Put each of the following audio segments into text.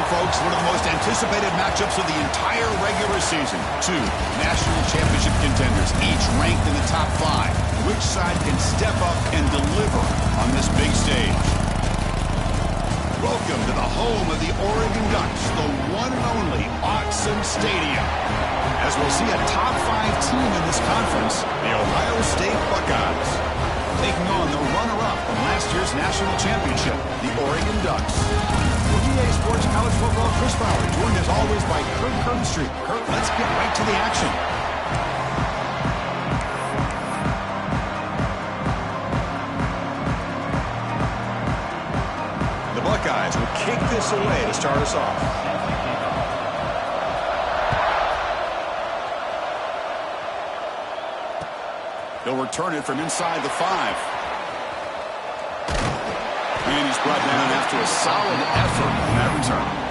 folks, one of the most anticipated matchups of the entire regular season. Two national championship contenders, each ranked in the top 5. Which side can step up and deliver on this big stage? Welcome to the home of the Oregon Ducks, the one and only Autzen Stadium. As we'll see a top 5 team in this conference, the Ohio State Buckeyes, taking on the runner-up from last year's national championship, the Oregon Ducks. For EA Sports College Football, Chris Bauer, joined as always by Kurt Kirkstreet. Kurt, let's get right to the action. The Buckeyes will kick this away to start us off. They'll return it from inside the 5. And he's brought down after a solid effort on that return.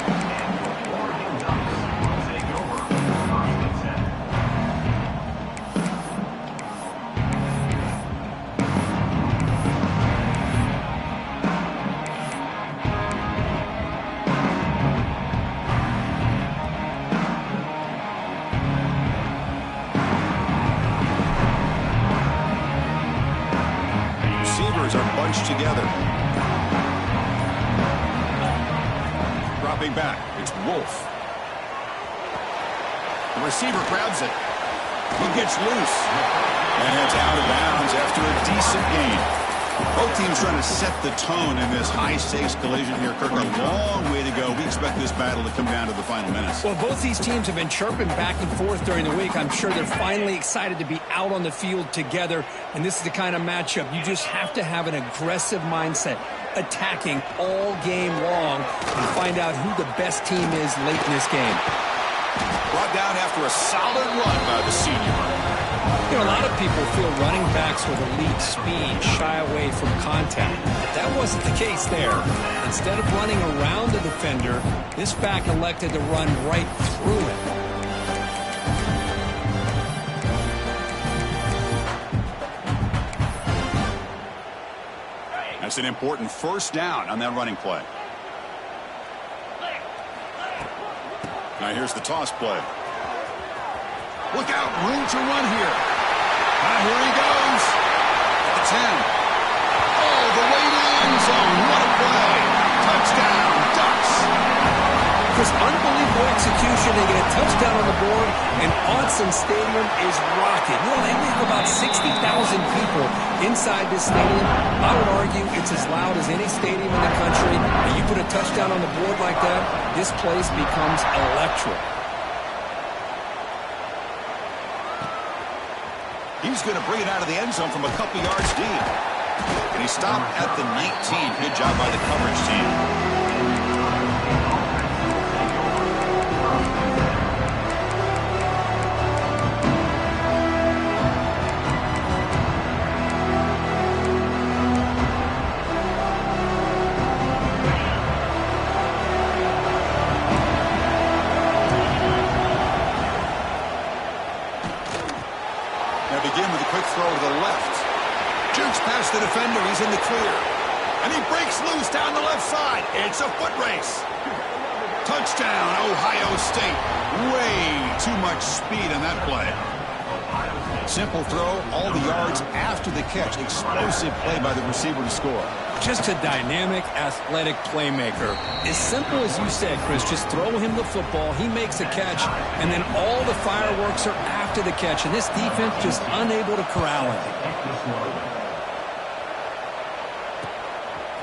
Are bunched together. Dropping back, it's Wolf. The receiver grabs it. He gets loose. And it's out of bounds after a decent gain. Both teams trying to set the tone in this high-stakes collision here. Kirk, a long way to go. We expect this battle to come down to the final minutes. Well, both these teams have been chirping back and forth during the week. I'm sure they're finally excited to be out on the field together. And this is the kind of matchup you just have to have an aggressive mindset, attacking all game long and find out who the best team is late in this game. Brought down after a solid run by the senior. You know, a lot of people feel running backs with elite speed shy away from contact. But that wasn't the case there. Instead of running around the defender, this back elected to run right through it. That's an important first down on that running play. Now here's the toss play. Look out, room to run here. Now here he goes. At the 10. All the way to the end zone. What a play. Touchdown, Ducks. Just unbelievable execution. They get a touchdown on the board, and Autzen Stadium is rocking. You know, they have about 60,000 people inside this stadium. I would argue it's as loud as any stadium in the country. And you put a touchdown on the board like that, this place becomes electric. He's going to bring it out of the end zone from a couple yards deep. And he stopped at the 19. Good job by the coverage team. Throw to the left. Jukes past the defender. He's in the clear. And he breaks loose down the left side. It's a foot race. Touchdown, Ohio State. Way too much speed on that play. Simple throw, all the yards after the catch. Explosive play by the receiver to score. Just a dynamic, athletic playmaker. As simple as you said, Chris, just throw him the football, he makes a catch, and then all the fireworks are after the catch, and this defense just unable to corral him.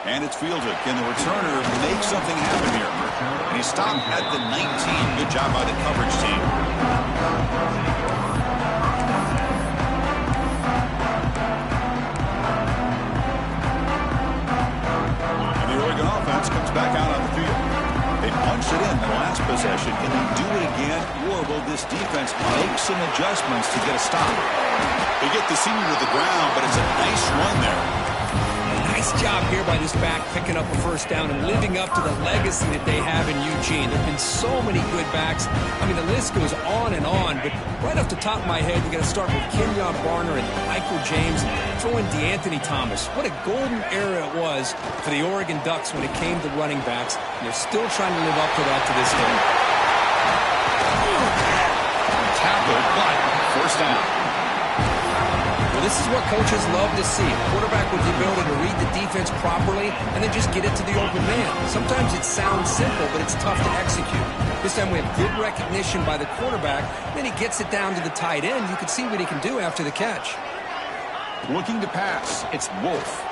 And it's fielded. Can the returner make something happen here? And he stopped at the 19. Good job by the coverage team. Offense comes back out on the field. They punched it in the last possession. Can they do it again, or will this defense make some adjustments to get a stop? They get the senior to the ground, but it's a nice run there. Nice job here by this back picking up a first down and living up to the legacy that they have in Eugene. There have been so many good backs. I mean, the list goes on and on, but right off the top of my head, you got to start with Kenyon Barner and Michael James. Throw in DeAnthony Thomas. What a golden era it was for the Oregon Ducks when it came to running backs, and they're still trying to live up to that to this day. Tackle, but first down. Well, this is what coaches love to see. A quarterback with the ability to read the defense properly and then just get it to the open man. Sometimes it sounds simple, but it's tough to execute. This time we have good recognition by the quarterback. Then he gets it down to the tight end. You can see what he can do after the catch. Looking to pass. It's Wolf.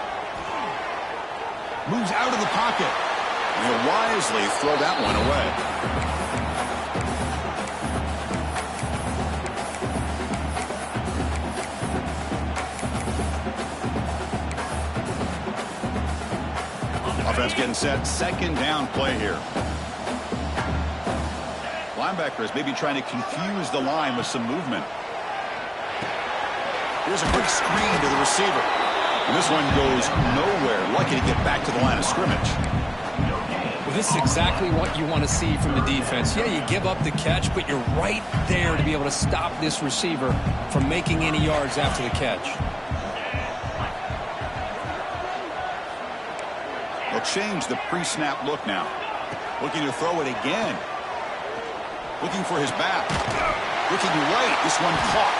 Moves out of the pocket. And he'll wisely throw that one away. Offense getting set. Second down play here. Linebacker is maybe trying to confuse the line with some movement. Here's a quick screen to the receiver. And this one goes nowhere. Lucky to get back to the line of scrimmage. Well, this is exactly what you want to see from the defense. Yeah, you give up the catch, but you're right there to be able to stop this receiver from making any yards after the catch. They'll change the pre-snap look now. Looking to throw it again. Looking for his back. Looking right. This one caught.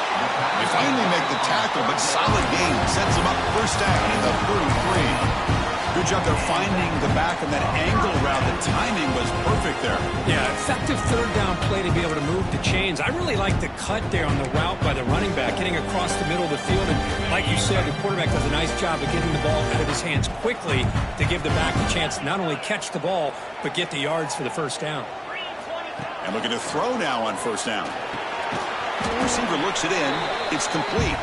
They finally make the tackle, but solid gain. Sets him up first down at the 33. Good job there finding the back on that angle route. The timing was perfect there. Yeah, effective third down play to be able to move the chains. I really like the cut there on the route by the running back, getting across the middle of the field. And like you said, the quarterback does a nice job of getting the ball out of his hands quickly to give the back a chance to not only catch the ball, but get the yards for the first down. And looking to throw now on first down. The receiver looks it in. It's complete.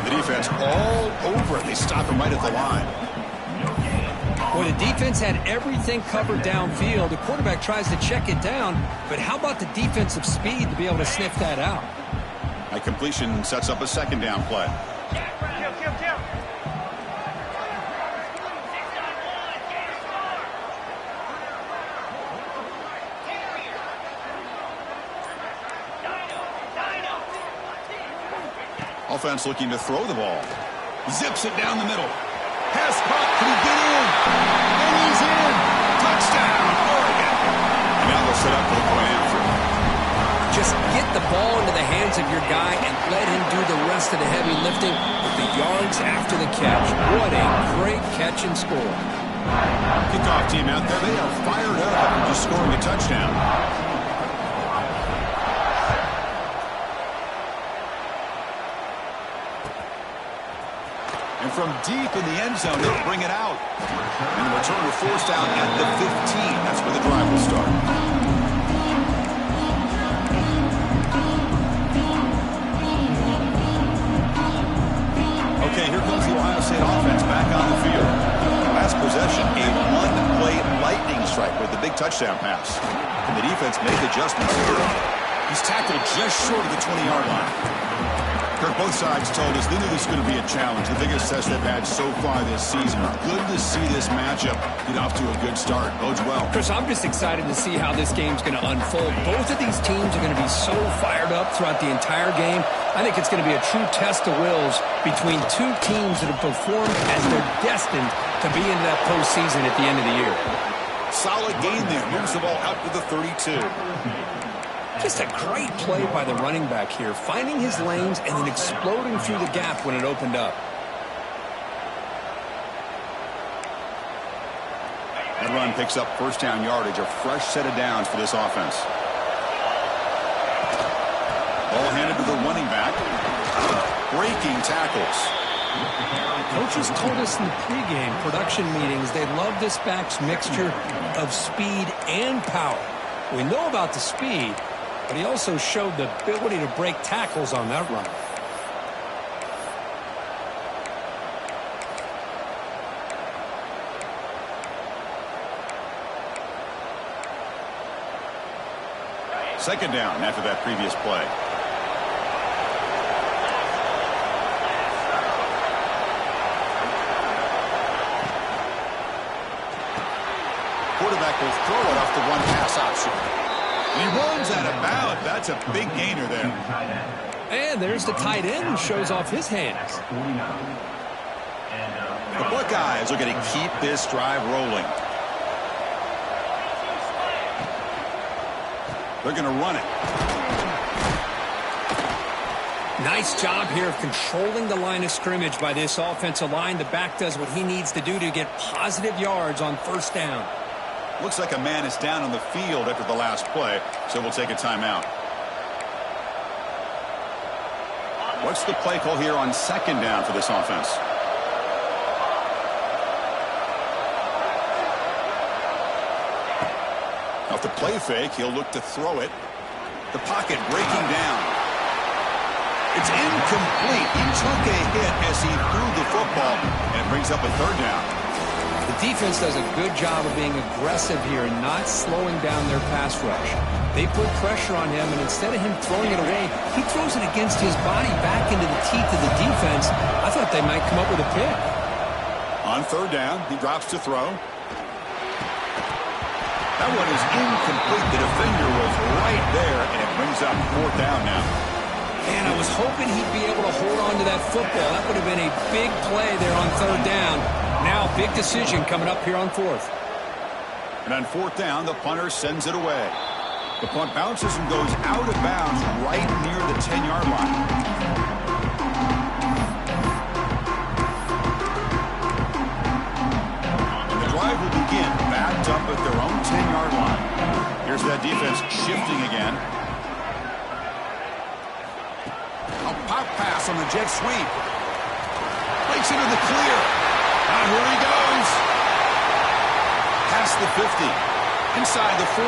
The defense all over it. They stop him right at the line. Well, the defense had everything covered downfield. The quarterback tries to check it down, but how about the defensive speed to be able to sniff that out? A completion sets up a second down play. Offense looking to throw the ball. Zips it down the middle. Pass caught. Can he get in? And he's in. Touchdown, Oregon. And now they'll set up for the point after. Just get the ball into the hands of your guy and let him do the rest of the heavy lifting with the yards after the catch. What a great catch and score. Kickoff team out there. They are fired up after just scoring a touchdown. And from deep in the end zone, they'll bring it out. And the return will force down at the 15. That's where the drive will start. Okay, here comes the Ohio State offense back on the field. Last possession, a one-play lightning strike with the big touchdown pass. And the defense made adjustments here. He's tackled just short of the 20-yard line. Kirk, both sides told us they knew this was going to be a challenge, the biggest test they've had so far this season. Good to see this matchup get off to a good start. Bodes well. Chris, I'm just excited to see how this game's going to unfold. Both of these teams are going to be so fired up throughout the entire game. I think it's going to be a true test of wills between two teams that have performed as they're destined to be into that postseason at the end of the year. Solid game there. Moves the ball out to the 32. Just a great play by the running back here, finding his lanes and then exploding through the gap when it opened up. That run picks up first down yardage, a fresh set of downs for this offense. Ball handed to the running back. Breaking tackles. Coaches told us in the pregame production meetings they love this back's mixture of speed and power. We know about the speed, but he also showed the ability to break tackles on that run. Second down after that previous play. Quarterback will throw it off the one-pass option. And he runs out of bounds. That's a big gainer there. And there's the tight end who shows off his hands. The Buckeyes are going to keep this drive rolling. They're going to run it. Nice job here of controlling the line of scrimmage by this offensive line. The back does what he needs to do to get positive yards on first down. Looks like a man is down on the field after the last play, so we'll take a timeout. What's the play call here on second down for this offense? Off the play fake, he'll look to throw it. The pocket breaking down. It's incomplete. He took a hit as he threw the football, and it brings up a third down. The defense does a good job of being aggressive here and not slowing down their pass rush. They put pressure on him, and instead of him throwing it away, he throws it against his body back into the teeth of the defense. I thought they might come up with a pick. On third down, he drops to throw. That one is incomplete. The defender was right there, and it brings up fourth down now. And I was hoping he'd be able to hold on to that football. That would have been a big play there on third down. Now, big decision coming up here on fourth. And on fourth down, the punter sends it away. The punt bounces and goes out of bounds right near the 10-yard line. And the drive will begin backed up at their own 10-yard line. Here's that defense shifting again. A pop pass on the jet sweep. Breaks into the clear. Now here he goes. Past the 50. Inside the 40.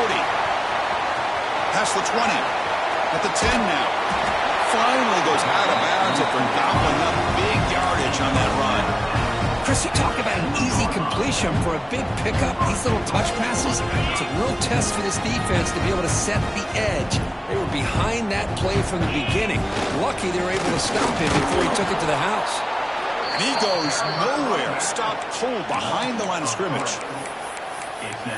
Past the 20. At the 10 now. Finally goes out of bounds after gobbling up big yardage on that run. Chris, you talk about an easy completion for a big pickup. These little touch passes, it's a real test for this defense to be able to set the edge. They were behind that play from the beginning. Lucky they were able to stop him before he took it to the house. And he goes nowhere. Stopped cold behind the line of scrimmage.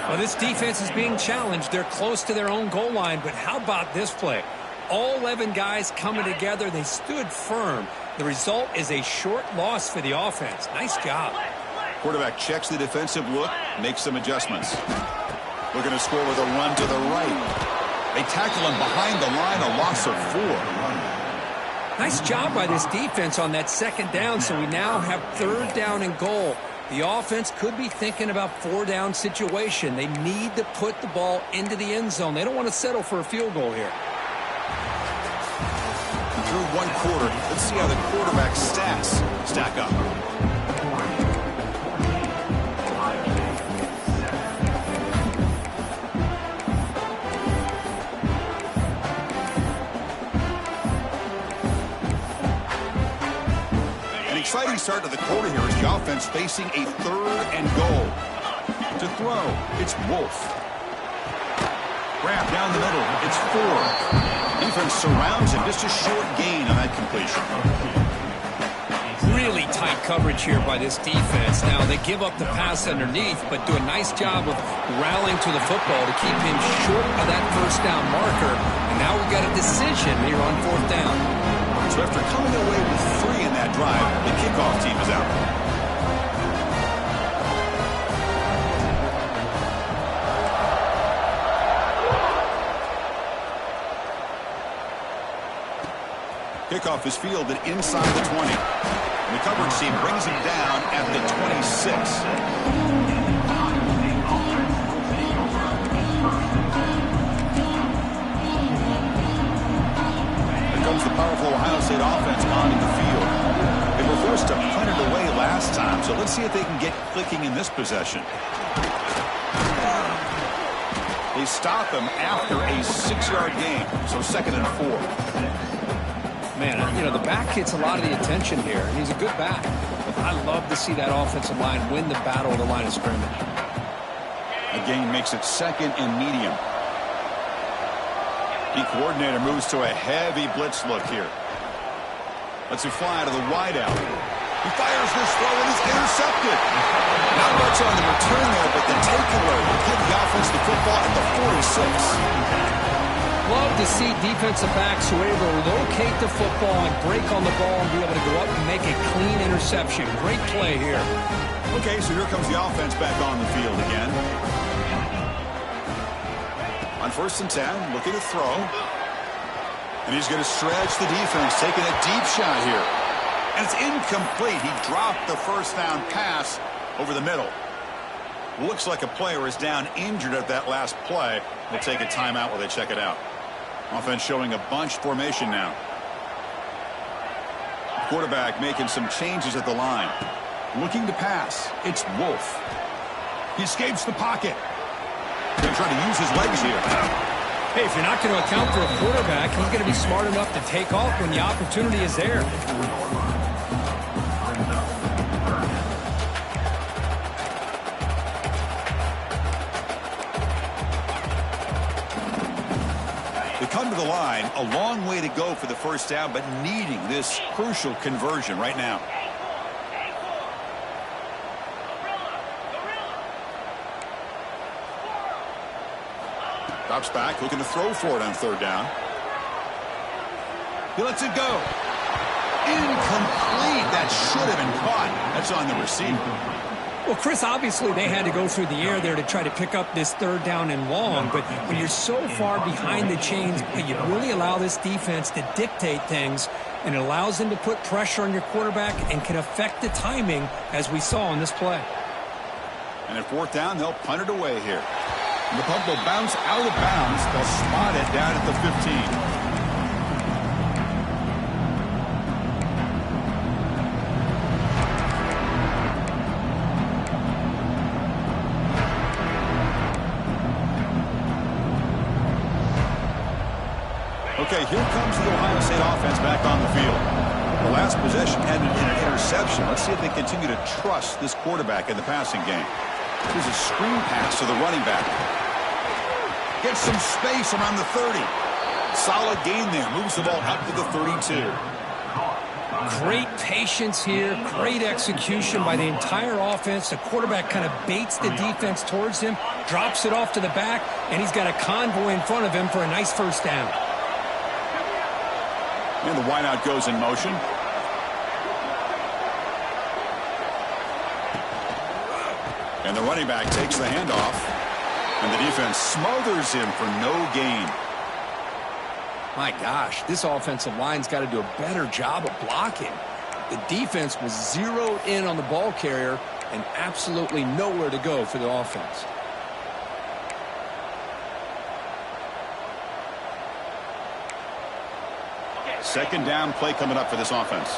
Well, this defense is being challenged. They're close to their own goal line, but how about this play? All 11 guys coming together. They stood firm. The result is a short loss for the offense. Nice job. Quarterback checks the defensive look, makes some adjustments. Looking to score with a run to the right. They tackle him behind the line, a loss of 4. Nice job by this defense on that second down, so we now have third down and goal. The offense could be thinking about 4-down situation. They need to put the ball into the end zone. They don't want to settle for a field goal here. Through one quarter, let's see how the quarterback's stats stack up. An exciting start to the quarter here as the offense facing a third and goal. To throw, it's Wolf. Grab down the middle, it's Ford. Defense surrounds him, just a short gain on that completion. Really tight coverage here by this defense. Now, they give up the pass underneath, but do a nice job of rallying to the football to keep him short of that first down marker. And now we've got a decision here on fourth down. So after coming away with 3 in that drive, the kickoff team is out. Kickoff is fielded inside the 20. And the coverage team brings him down at the 26. Here comes the powerful Ohio State offense onto the field. They were forced to punt it away last time, so let's see if they can get clicking in this possession. They stop him after a 6-yard gain, so 2nd and 4. Man, you know, the back gets a lot of the attention here, and he's a good back. I love to see that offensive line win the battle of the line of scrimmage. The gain makes it 2nd and medium. The coordinator moves to a heavy blitz look here. Lets it fly to the wideout. He fires this throw and is intercepted. Not much on the return there, but the takeaway will give ball at the 46. Love to see defensive backs who are able to locate the football and break on the ball and be able to go up and make a clean interception. Great play here. Okay, so here comes the offense back on the field again. On 1st and 10, looking to throw. And he's going to stretch the defense, taking a deep shot here. And it's incomplete. He dropped the first down pass over the middle. Looks like a player is down injured at that last play. They'll take a timeout while they check it out. Offense showing a bunch formation now. Quarterback making some changes at the line. Looking to pass. It's Wolf. He escapes the pocket. Going to try to use his legs here. Hey, if you're not going to account for a quarterback, he's going to be smart enough to take off when the opportunity is there. Come to the line, a long way to go for the first down, but needing this crucial conversion right now. Drops back, looking to throw for it on 3rd down. He lets it go. Incomplete. That should have been caught. That's on the receiver. Well, Chris, obviously they had to go through the air there to try to pick up this 3rd down and long, but when you're so far behind the chains, you really allow this defense to dictate things, and it allows them to put pressure on your quarterback and can affect the timing, as we saw on this play. And at 4th down, they'll punt it away here. And the punt will bounce out of bounds. They'll spot it down at the 15. Okay, here comes the Ohio State offense back on the field. The last possession ended in an interception. Let's see if they continue to trust this quarterback in the passing game. Here's a screen pass to the running back. Gets some space around the 30. Solid gain there. Moves the ball up to the 32. Great patience here. Great execution by the entire offense. The quarterback kind of baits the defense towards him, drops it off to the back, and he's got a convoy in front of him for a nice first down. And the wideout goes in motion. And the running back takes the handoff. And the defense smothers him for no gain. My gosh, this offensive line's got to do a better job of blocking. The defense was zeroed in on the ball carrier and absolutely nowhere to go for the offense. Second down play coming up for this offense.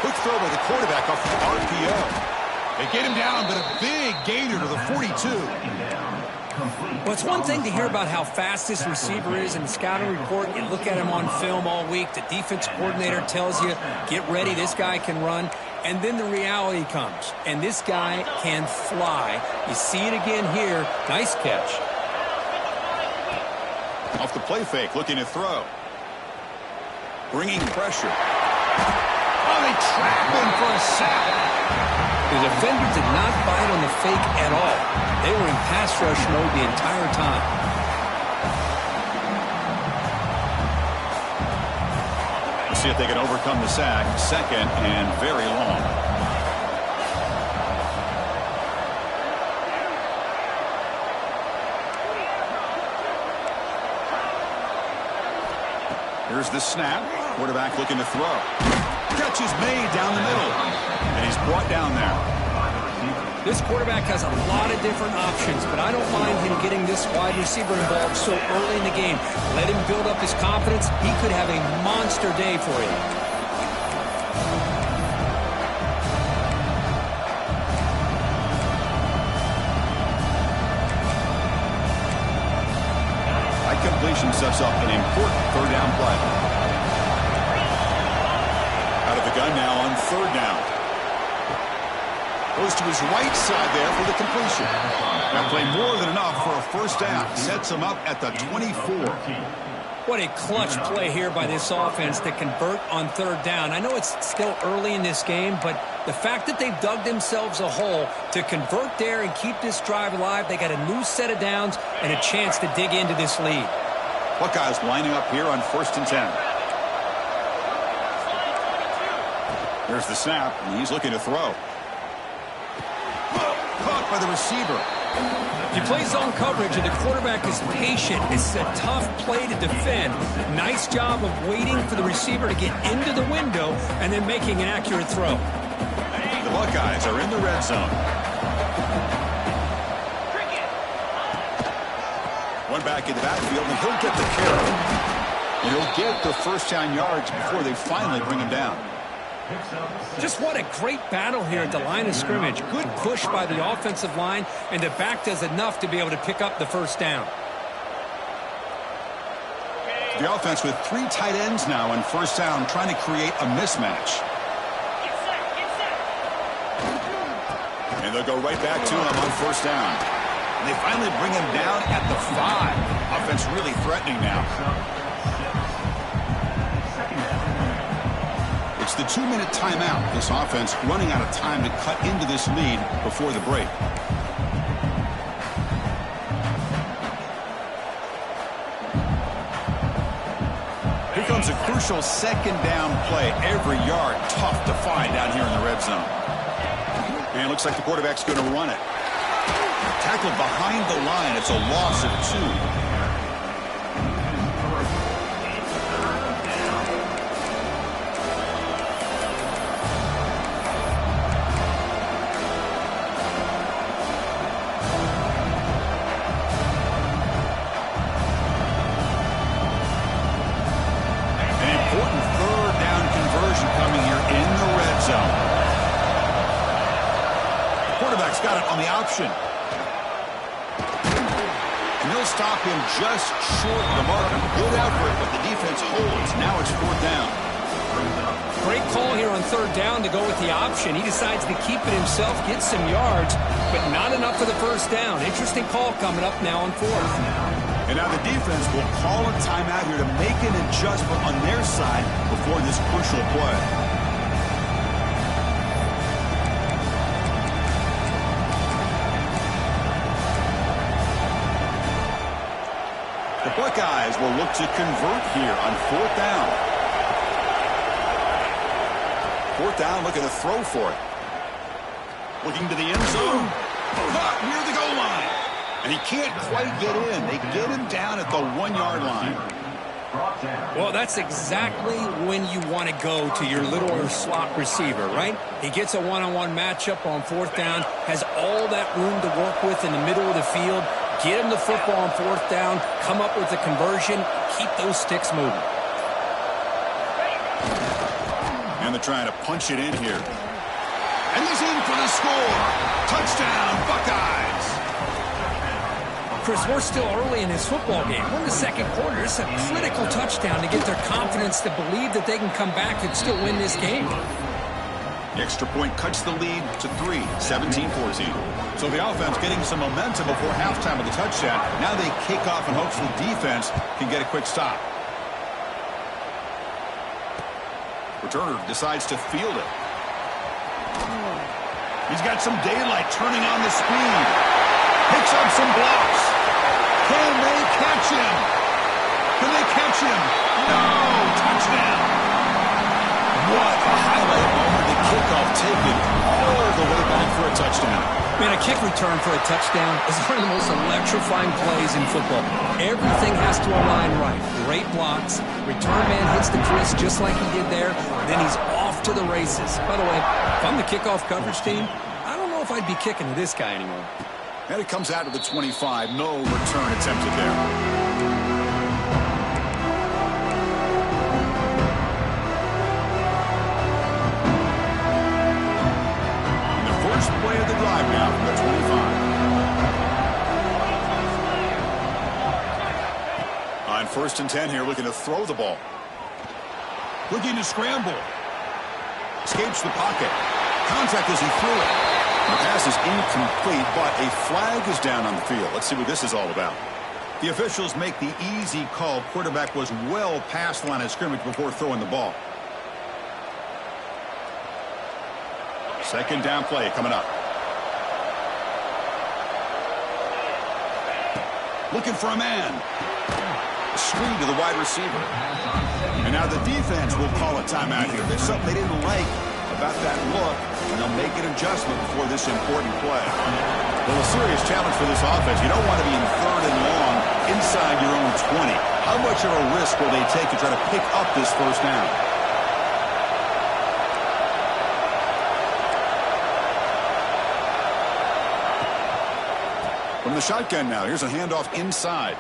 Quick throw by the quarterback off the RPO. They get him down, but a big gainer to the 42. Well, it's one thing to hear about how fast this receiver is in the scouting report. You look at him on film all week. The defense coordinator tells you, get ready, this guy can run. And then the reality comes, and this guy can fly. You see it again here. Nice catch. Off the play fake, looking to throw. Bringing pressure. Oh, they trap him for a sack. The defender did not bite on the fake at all. They were in pass rush mode the entire time. See if they can overcome the sack. 2nd and very long. Here's the snap. Quarterback looking to throw. Catch is made down the middle. And he's brought down there. This quarterback has a lot of different options, but I don't mind him getting this wide receiver involved so early in the game. Let him build up his confidence. He could have a monster day for you. High completion sets up an important 3rd down play. Out of the gun now on 3rd down. Goes to his right side there for the completion. That play more than enough for a first down. Sets him up at the 24. What a clutch play here by this offense to convert on third down. I know it's still early in this game, but the fact that they've dug themselves a hole to convert there and keep this drive alive, they got a new set of downs and a chance to dig into this lead. Buckeyes lining up here on 1st and 10. There's the snap, and he's looking to throw. Caught by the receiver. You play zone coverage and the quarterback is patient. It's a tough play to defend. Nice job of waiting for the receiver to get into the window and then making an accurate throw. The Buckeyes are in the red zone. One back in the backfield, and he'll get the carry. And he'll get the first down yards before they finally bring him down. Just what a great battle here at the line of scrimmage. Good push by the offensive line, and the back does enough to be able to pick up the first down. The offense with 3 tight ends now on first down, trying to create a mismatch. And they'll go right back to him on first down. And they finally bring him down at the 5. Offense really threatening now. It's the 2-minute timeout. This offense running out of time to cut into this lead before the break. Here comes a crucial second down play. Every yard tough to find down here in the red zone. And it looks like the quarterback's going to run it. Tackled behind the line. It's a loss of 2. Got it on the option. And they'll stop him just short of the mark. Good effort, but the defense holds. Now it's 4th down. Great call here on 3rd down to go with the option. He decides to keep it himself, get some yards, but not enough for the first down. Interesting call coming up now on 4th. And now the defense will call a timeout here to make an adjustment on their side before this crucial play. Buckeyes will look to convert here on 4th down. 4th down, looking to throw for it. Looking to the end zone. Caught near the goal line. And he can't quite get in. They get him down at the 1-yard line. Well, that's exactly when you want to go to your little slot receiver, right? He gets a one-on-one matchup on 4th down, has all that room to work with in the middle of the field. Get him the football on 4th down, come up with a conversion, keep those sticks moving. And they're trying to punch it in here. And he's in for the score. Touchdown, Buckeyes. Chris, we're still early in this football game. We're in the 2nd quarter. It's a critical touchdown to get their confidence to believe that they can come back and still win this game. The extra point cuts the lead to 3, 17-14. So the offense getting some momentum before halftime of the touchdown. Now they kick off in hopes the defense can get a quick stop. Returner decides to field it. He's got some daylight turning on the speed. Picks up some blocks. Can they catch him? Can they catch him? No! Touchdown! What a highlight moment. The kickoff taken all the way back for a touchdown. Man, a kick return for a touchdown is one of the most electrifying plays in football. Everything has to align right. Great blocks. Return man hits the crease just like he did there. Then he's off to the races. By the way, if I'm the kickoff coverage team, I don't know if I'd be kicking to this guy anymore. And it comes out to the 25. No return attempted there. Play of the drive now from the 25. On 1st and 10 here, looking to throw the ball. Looking to scramble. Escapes the pocket. Contact as he threw it. The pass is incomplete, but a flag is down on the field. Let's see what this is all about. The officials make the easy call. Quarterback was well past the line of scrimmage before throwing the ball. Second down play coming up. Looking for a man. Screen to the wide receiver. And now the defense will call a timeout here. There's something they didn't like about that look, and they'll make an adjustment before this important play. Well, a serious challenge for this offense. You don't want to be in third and long inside your own 20. How much of a risk will they take to try to pick up this first down? From the shotgun now, here's a handoff inside.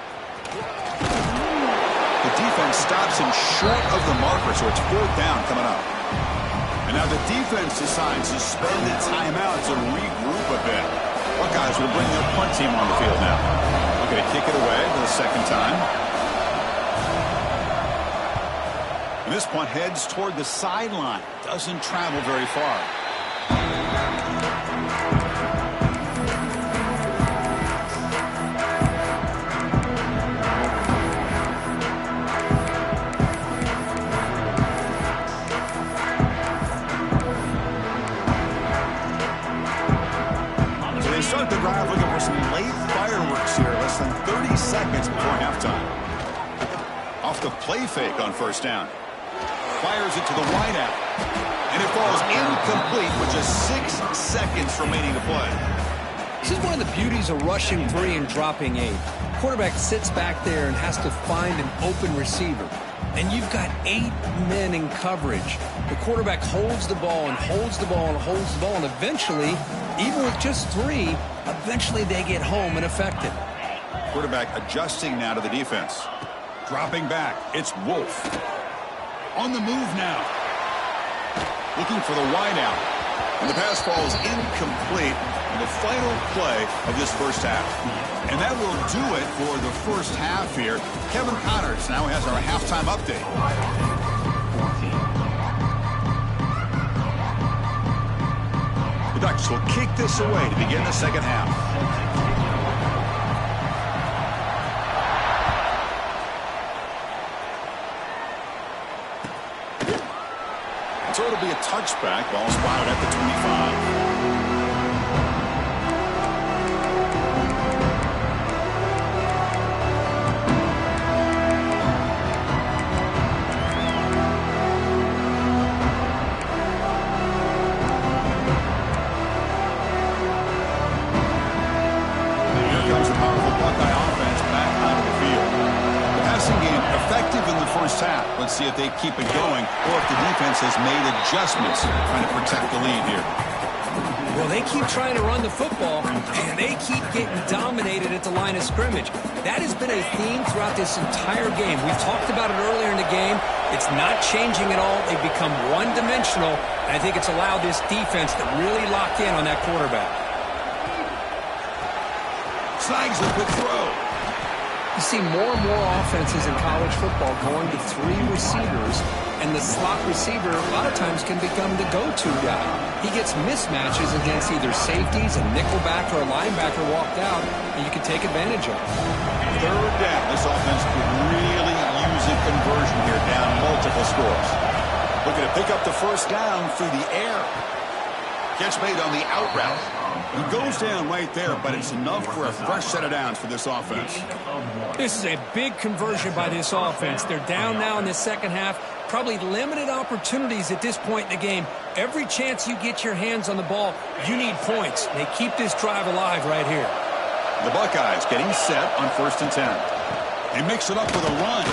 The defense stops him short of the marker, so it's fourth down coming up. And now the defense decides to spend a timeout to regroup a bit. Buckeyes will bring their punt team on the field now. Looking to kick it away for the second time. And this punt heads toward the sideline. Doesn't travel very far. Start the drive looking for some late fireworks here. Less than 30 seconds before halftime. Off the play fake on first down. Fires it to the wideout. And it falls incomplete with just 6 seconds remaining to play. This is one of the beauties of rushing 3 and dropping 8. Quarterback sits back there and has to find an open receiver. And you've got 8 men in coverage. The quarterback holds the ball and holds the ball and holds the ball, and eventually, even with just 3, eventually they get home and affected. Quarterback adjusting now to the defense. Dropping back, it's Wolf. On the move now. Looking for the wideout. And the pass falls incomplete in the final play of this first half. And that will do it for the first half here. Kevin Connors now has our halftime update. The Ducks will kick this away to begin the second half. So it'll be a touchback. Ball spotted at the 25. Let's see if they keep it going or if the defense has made adjustments trying to protect the lead here. Well, they keep trying to run the football, and they keep getting dominated at the line of scrimmage. That has been a theme throughout this entire game. We've talked about it earlier in the game. It's not changing at all. They've become one-dimensional, and I think it's allowed this defense to really lock in on that quarterback. Snags the quick throw. You see more and more offenses in college football going to 3 receivers, and the slot receiver a lot of times can become the go-to guy. He gets mismatches against either safeties, a nickelback, or a linebacker walked out, and you can take advantage of it. Third down. This offense could really use a conversion here, down multiple scores. Looking to pick up the first down through the air. Catch made on the out route. He goes down right there, but it's enough for a fresh set of downs for this offense. This is a big conversion by this offense. They're down now in the second half. Probably limited opportunities at this point in the game. Every chance you get your hands on the ball, you need points. They keep this drive alive right here. The Buckeyes getting set on 1st and 10. They mix it up with a run.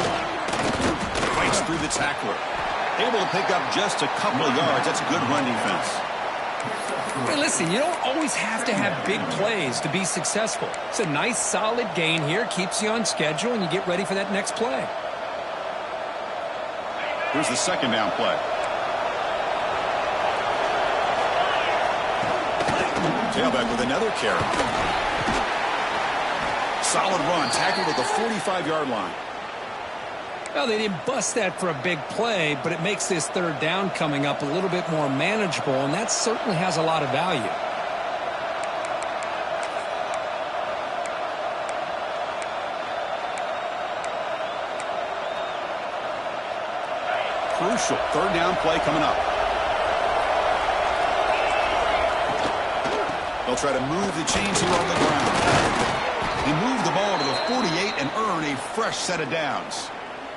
Fights through the tackler. Able to pick up just a couple of yards. That's a good run defense. Hey, listen, you don't always have to have big plays to be successful. It's a nice, solid gain here. Keeps you on schedule, and you get ready for that next play. Here's the second down play. Tailback with another carry. Solid run. Tackled at the 45-yard line. Well, they didn't bust that for a big play, but it makes this third down coming up a little bit more manageable, and that certainly has a lot of value. crucial third down play coming up. They'll try to move the chains here on the ground. He moved the ball to the 48 and earn a fresh set of downs.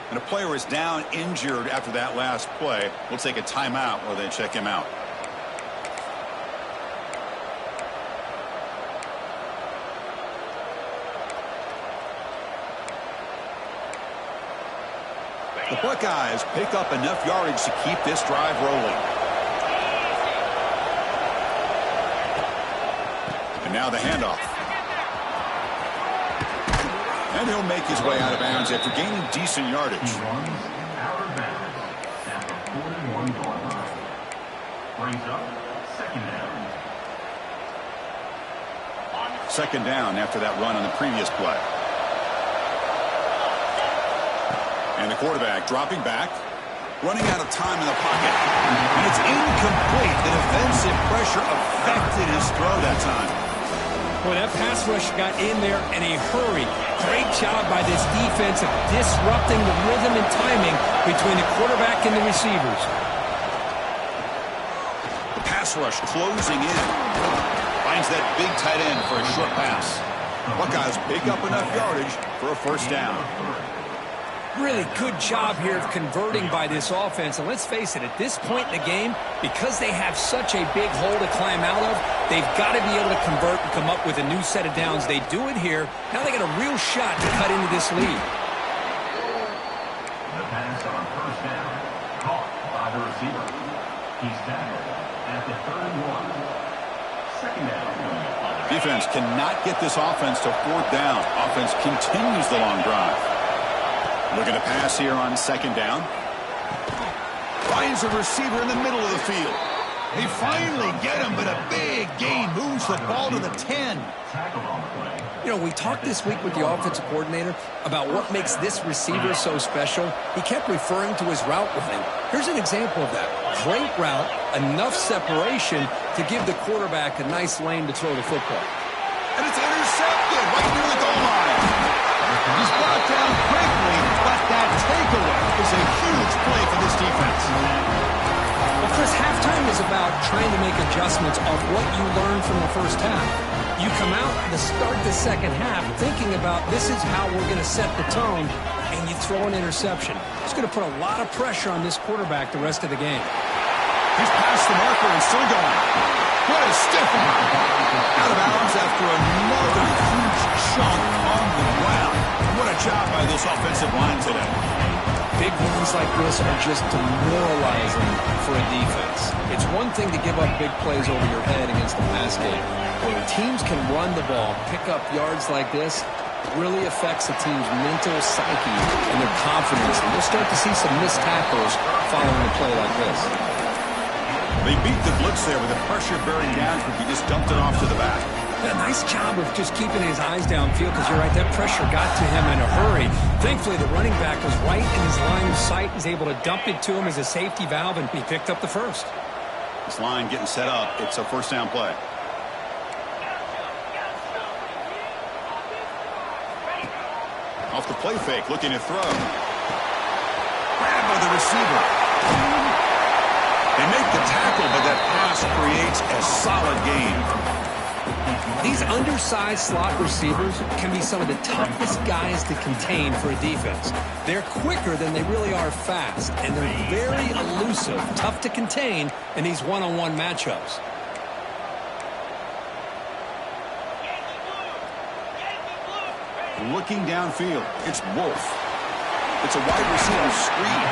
And a player is down injured after that last play. We'll take a timeout while they check him out. The Buckeyes pick up enough yardage to keep this drive rolling. And now the handoff. And he'll make his way out of bounds after gaining decent yardage. He runs out of bounds at the 41-yard line. Brings up second down. Second down after that run on the previous play. And the quarterback dropping back, running out of time in the pocket. And it's incomplete. The defensive pressure affected his throw that time. Boy, that pass rush got in there in a hurry. Great job by this defense of disrupting the rhythm and timing between the quarterback and the receivers. The pass rush closing in. Finds that big tight end for a short pass. Buckeyes pick up enough yardage for a first down. Really good job here of converting by this offense. And let's face it, at this point in the game, because they have such a big hole to climb out of, they've got to be able to convert and come up with a new set of downs. They do it here. Now they got a real shot to cut into this lead. The pass on first down, caught by the receiver. He's tackled at the 31. Second down. Defense cannot get this offense to fourth down. Offense continues the long drive. Looking to pass here on second down. Finds a receiver in the middle of the field. They finally get him, but a big gain moves the ball to the 10. You know, we talked this week with the offensive coordinator about what makes this receiver so special. He kept referring to his route running. Here's an example of that. Great route, enough separation to give the quarterback a nice lane to throw the football. And it's intercepted right near the goal line. He's brought down quickly, but that takeaway is a huge play for this defense. Well, Chris, halftime is about trying to make adjustments off what you learned from the first half. You come out to start the second half thinking about this is how we're going to set the tone, and you throw an interception. It's going to put a lot of pressure on this quarterback the rest of the game. He's past the marker and still going. What a stiff arm. Out of bounds after another huge chunk on the ground. What a job by this offensive line today. Big runs like this are just demoralizing for a defense. It's one thing to give up big plays over your head against the pass game. When teams can run the ball, pick up yards like this, it really affects the team's mental psyche and their confidence. And you'll start to see some missed tackles following a play like this. They beat the blitz there with the pressure bearing down. He just dumped it off to the back. A nice job of just keeping his eyes downfield because you're right, that pressure got to him in a hurry. Thankfully, the running back was right in his line of sight. He's able to dump it to him as a safety valve, and he picked up the first. This line getting set up. It's a first down play. Off the play fake, looking to throw. Grabbed by the receiver. They make the tackle, but that pass creates a solid gain. These undersized slot receivers can be some of the toughest guys to contain for a defense. They're quicker than they really are fast, and they're very elusive, tough to contain in these one-on-one matchups. Looking downfield, it's Wolf. It's a wide receiver screen.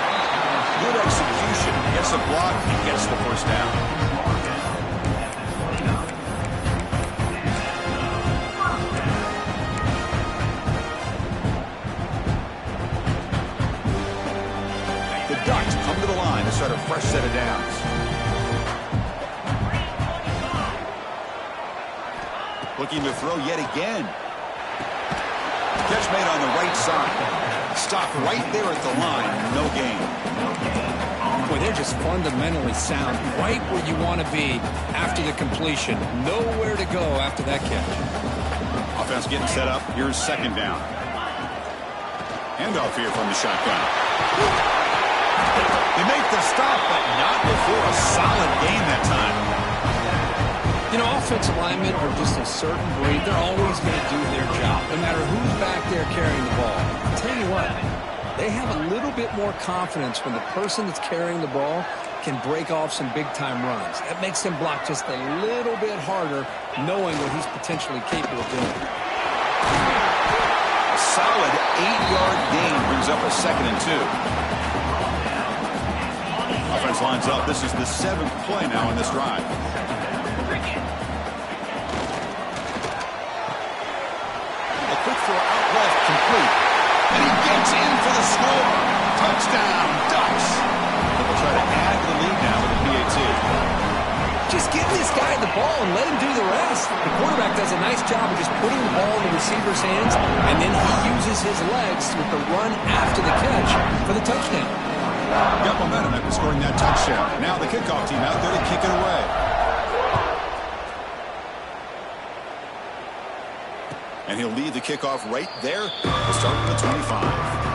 Good execution. Gets a block and gets the first down. To start a fresh set of downs. Looking to throw yet again. Catch made on the right side. Stop right there at the line. No gain. Boy, they're just fundamentally sound. Right where you want to be after the completion. Nowhere to go after that catch. Offense getting set up. Here's second down. Handoff here from the shotgun. They make the stop, but not before a solid gain that time. You know, offensive linemen are just a certain breed. They're always going to do their job, no matter who's back there carrying the ball. I'll tell you what, they have a little bit more confidence when the person that's carrying the ball can break off some big-time runs. That makes them block just a little bit harder, knowing what he's potentially capable of doing. A solid 8-yard gain brings up a 2nd and 2. Offense lines up. This is the 7th play now in this drive. A quick throw out left, complete. And he gets in for the score. Touchdown, Ducks. They'll try to add to the lead now with a PAT. Just give this guy the ball and let him do the rest. The quarterback does a nice job of just putting the ball in the receiver's hands, and then he uses his legs with the run after the catch for the touchdown. Got momentum after scoring that touchdown. Now the kickoff team out there to kick it away. And he'll lead the kickoff right there. We'll start with the 25.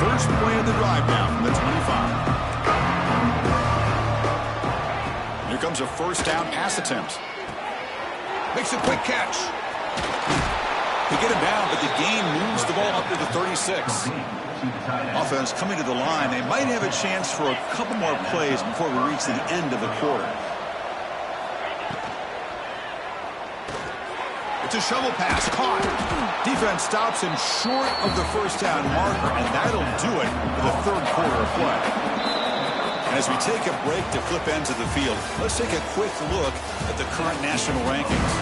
First play of the drive now from the 25. Here comes a first down pass attempt. Makes a quick catch. They get him down, but the gain moves the ball up to the 36. Offense coming to the line. They might have a chance for a couple more plays before we reach the end of the quarter. It's a shovel pass, caught. Defense stops him short of the first down marker, and that'll do it for the 3rd quarter of play. And as we take a break to flip ends of the field, let's take a quick look at the current national rankings.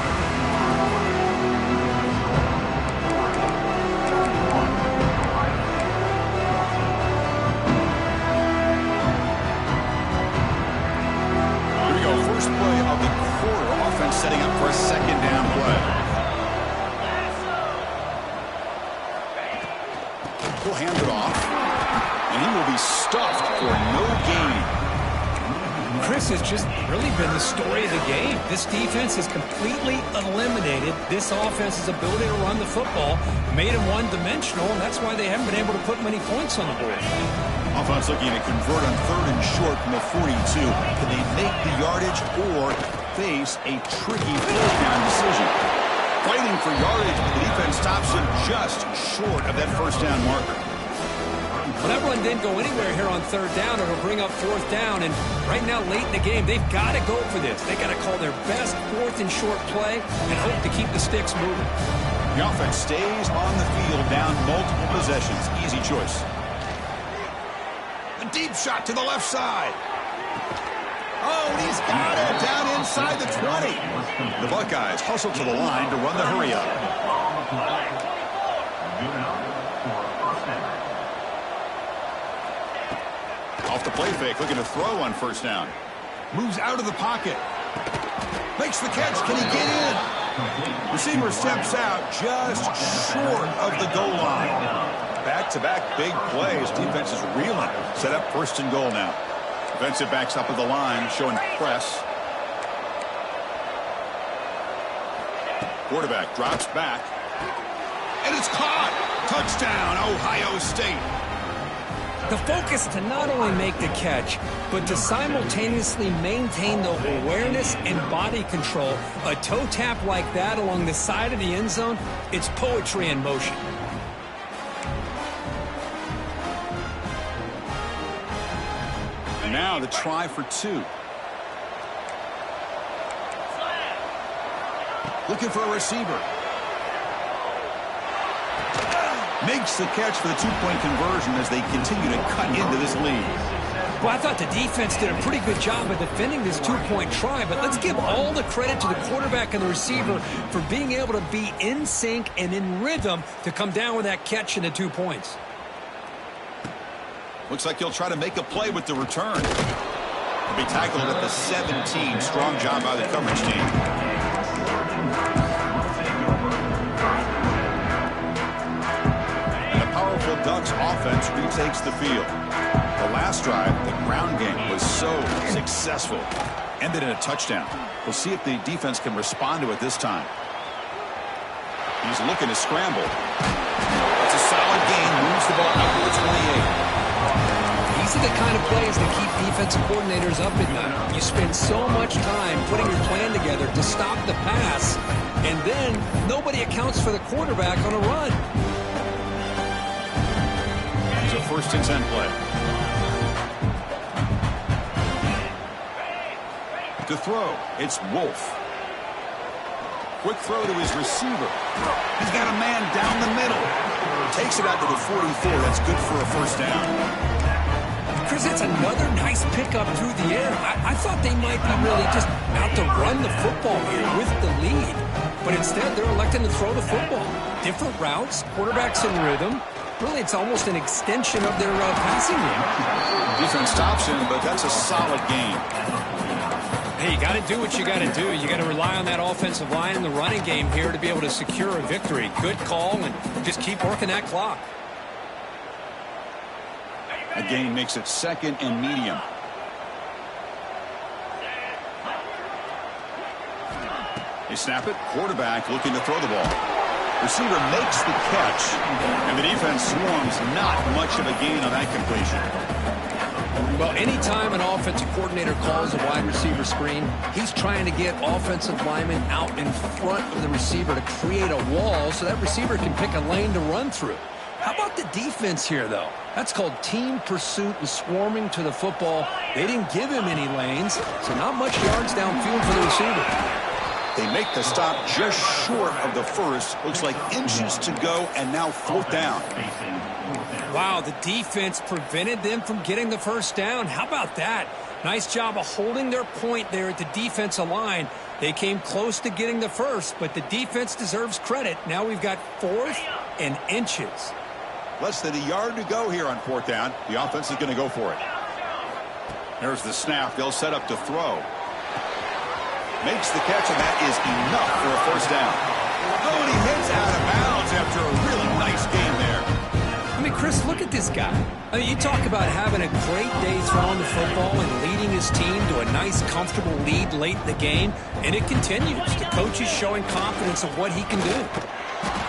Here we go, first play of the quarter. Offense setting up for a 2nd down play. He'll hand it off, and he will be stuffed for no gain. Chris has just really been the story of the game. This defense has completely eliminated this offense's ability to run the football, made them one-dimensional, and that's why they haven't been able to put many points on the board. Offense looking to convert on 3rd and short from the 42. Can they make the yardage or face a tricky 4th down decision? Fighting for yardage, but the defense stops him just short of that first down marker. Well, that run didn't go anywhere here on 3rd down. It'll bring up 4th down, and right now, late in the game, they've got to go for this. They've got to call their best 4th and short play and hope to keep the sticks moving. The offense stays on the field down multiple possessions. Easy choice. A deep shot to the left side. Oh, and he's got it down inside the 20. The Buckeyes hustle to the line to run the hurry up. Off the play fake, looking to throw on first down. Moves out of the pocket. Makes the catch. Can he get in? Receiver steps out just short of the goal line. Back-to-back big plays. Defense is reeling. Set up 1st and goal now. Defensive backs up at the line, showing press. Quarterback drops back. And it's caught. Touchdown, Ohio State. The focus to not only make the catch, but to simultaneously maintain the awareness and body control. A toe tap like that along the side of the end zone, it's poetry in motion. And now the try for 2. Looking for a receiver. Makes the catch for the 2-point conversion as they continue to cut into this lead. Well, I thought the defense did a pretty good job of defending this 2-point try, but let's give all the credit to the quarterback and the receiver for being able to be in sync and in rhythm to come down with that catch and the 2 points. Looks like he'll try to make a play with the return. He'll be tackled at the 17. Strong job by the coverage team. Ducks offense retakes the field. The last drive, the ground game, was so successful. Ended in a touchdown. We'll see if the defense can respond to it this time. He's looking to scramble. That's a solid gain. Moves the ball out to the 28. These are the kind of plays that keep defensive coordinators up at night. You spend so much time putting your plan together to stop the pass, and then nobody accounts for the quarterback on a run. It's a 1st and 10 play. To throw, it's Wolf. Quick throw to his receiver. He's got a man down the middle. Takes it out to the 44. That's good for a 1st down. Chris, it's another nice pickup through the air. I thought they might be really just out to run the football here with the lead. But instead, they're electing to throw the football. Different routes, quarterbacks in rhythm. Really, it's almost an extension of their passing game. Defense stops him, but that's a solid gain. Hey, you got to do what you got to do. You got to rely on that offensive line in the running game here to be able to secure a victory. Good call, and just keep working that clock. A gain makes it 2nd and medium. They snap it. Quarterback looking to throw the ball. Receiver makes the catch, and the defense swarms. Not much of a gain on that completion. Well, anytime an offensive coordinator calls a wide receiver screen, he's trying to get offensive linemen out in front of the receiver to create a wall so that receiver can pick a lane to run through. How about the defense here, though? That's called team pursuit and swarming to the football. They didn't give him any lanes, so not much yards downfield for the receiver. They make the stop just short of the 1st. Looks like inches to go, and now 4th down. Wow, the defense prevented them from getting the 1st down. How about that? Nice job of holding their point there at the defensive line. They came close to getting the 1st, but the defense deserves credit. Now we've got 4th and inches. Less than a yard to go here on 4th down. The offense is going to go for it. There's the snap. They'll set up to throw. Makes the catch, and that is enough for a 1st down. Oh, and he hits out of bounds after a really nice game there. I mean, Chris, look at this guy. I mean, you talk about having a great day throwing the football and leading his team to a nice, comfortable lead late in the game, and it continues. The coach is showing confidence of what he can do.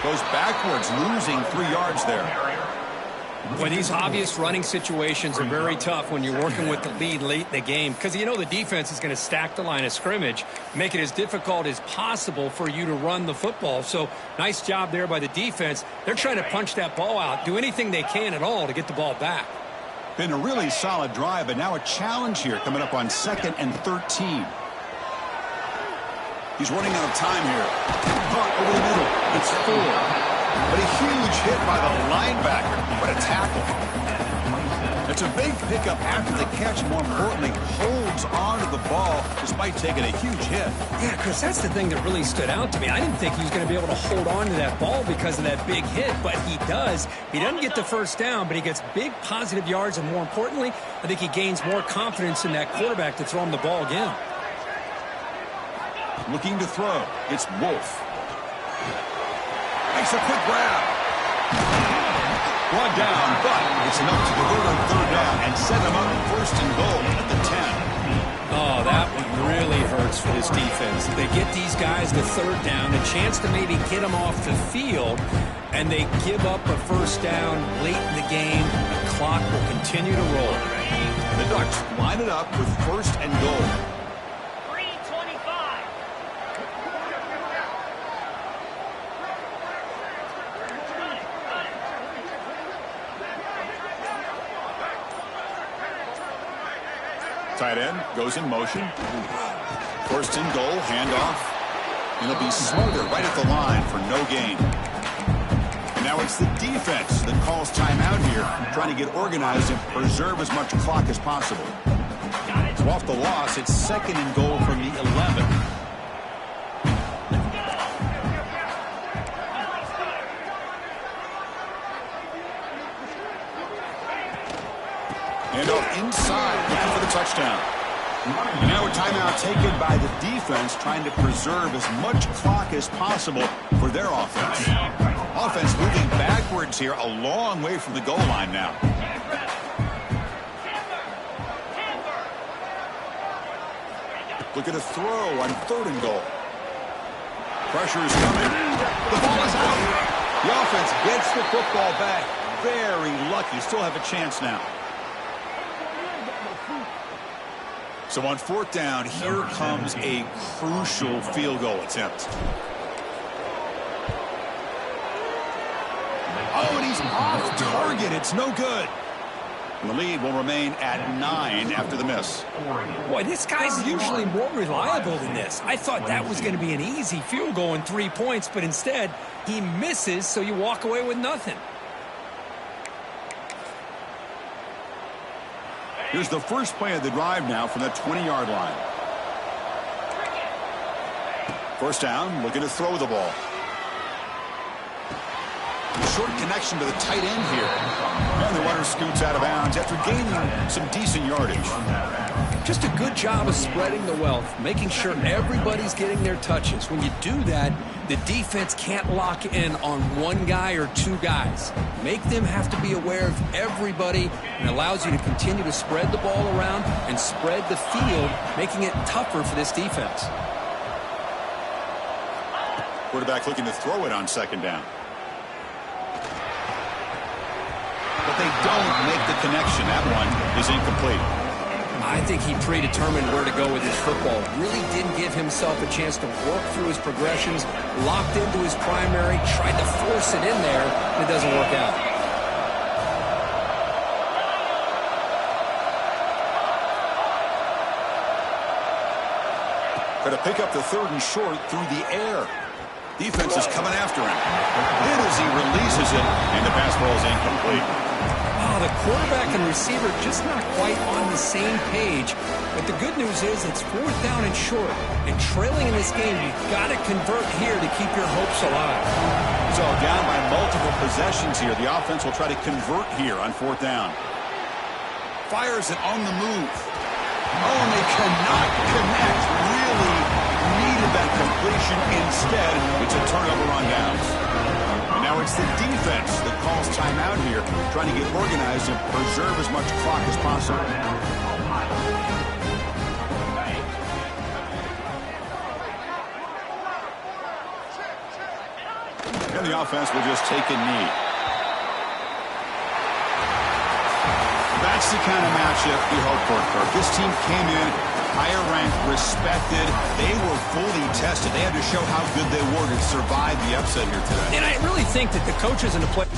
Goes backwards, losing 3 yards there. Well, these obvious running situations are very tough when you're working with the lead late in the game because you know the defense is going to stack the line of scrimmage, make it as difficult as possible for you to run the football. So nice job there by the defense. They're trying to punch that ball out, do anything they can at all to get the ball back. Been a really solid drive, but now a challenge here coming up on 2nd and 13. He's running out of time here. Caught over the middle. It's 4. But a huge hit by the linebacker. What a tackle. It's a big pickup after the catch. More importantly, holds on to the ball despite taking a huge hit. Yeah, Chris, that's the thing that really stood out to me. I didn't think he was going to be able to hold on to that ball because of that big hit, but he does. He doesn't get the 1st down, but he gets big positive yards, and more importantly, I think he gains more confidence in that quarterback to throw him the ball again. Looking to throw. It's Wolf. Makes a quick grab. One down, but it's enough to convert on 3rd down and set them up 1st and goal at the 10. Oh, that one really hurts for this defense. They get these guys to 3rd down, a chance to maybe get them off the field, and they give up a 1st down late in the game. The clock will continue to roll. The Ducks line it up with 1st and goal. Tight end goes in motion. 1st and goal, handoff. And it'll be Smoother right at the line for no gain. And now it's the defense that calls timeout here, trying to get organized and preserve as much clock as possible. So off the loss, it's 2nd and goal from the 11. Handoff inside, looking for the touchdown. And now a timeout taken by the defense, trying to preserve as much clock as possible for their offense. Offense moving backwards here, a long way from the goal line now. Look at a throw on 3rd and goal. Pressure is coming. The ball is out. The offense gets the football back. Very lucky. Still have a chance now. So on fourth down, here comes a crucial field goal attempt. Oh, and he's off target. It's no good. And the lead will remain at 9 after the miss. Boy, this guy's usually more reliable than this. I thought that was going to be an easy field goal and 3 points, but instead he misses, so you walk away with nothing. Here's the first play of the drive now from the 20-yard line. First down, looking to throw the ball. Short connection to the tight end here. And the runner scoots out of bounds after gaining some decent yardage. Just a good job of spreading the wealth, making sure everybody's getting their touches. When you do that, the defense can't lock in on one guy or two guys. Make them have to be aware of everybody, and allows you to continue to spread the ball around and spread the field, making it tougher for this defense. Quarterback looking to throw it on second down. But they don't make the connection. That one is incomplete. I think he predetermined where to go with his football. Really didn't give himself a chance to work through his progressions, locked into his primary, tried to force it in there, and it doesn't work out. Going to pick up the third and short through the air. Defense is coming after him. And as he releases it, and the pass ball is incomplete. Oh, the quarterback and receiver just not quite on the same page. But the good news is it's fourth down and short. And trailing in this game, you've got to convert here to keep your hopes alive. So down by multiple possessions here. The offense will try to convert here on fourth down. Fires it on the move. Oh, and they cannot connect. Really needed that completion. Instead, it's a turnover on downs. And now it's the defense that calls timeout here, trying to get organized and preserve as much clock as possible. And the offense will just take a knee. That's the kind of matchup you hope for, Kirk. This team came in higher ranked, respected. They were fully tested. They had to show how good they were to survive the upset here today. And I really think that the coaches and the players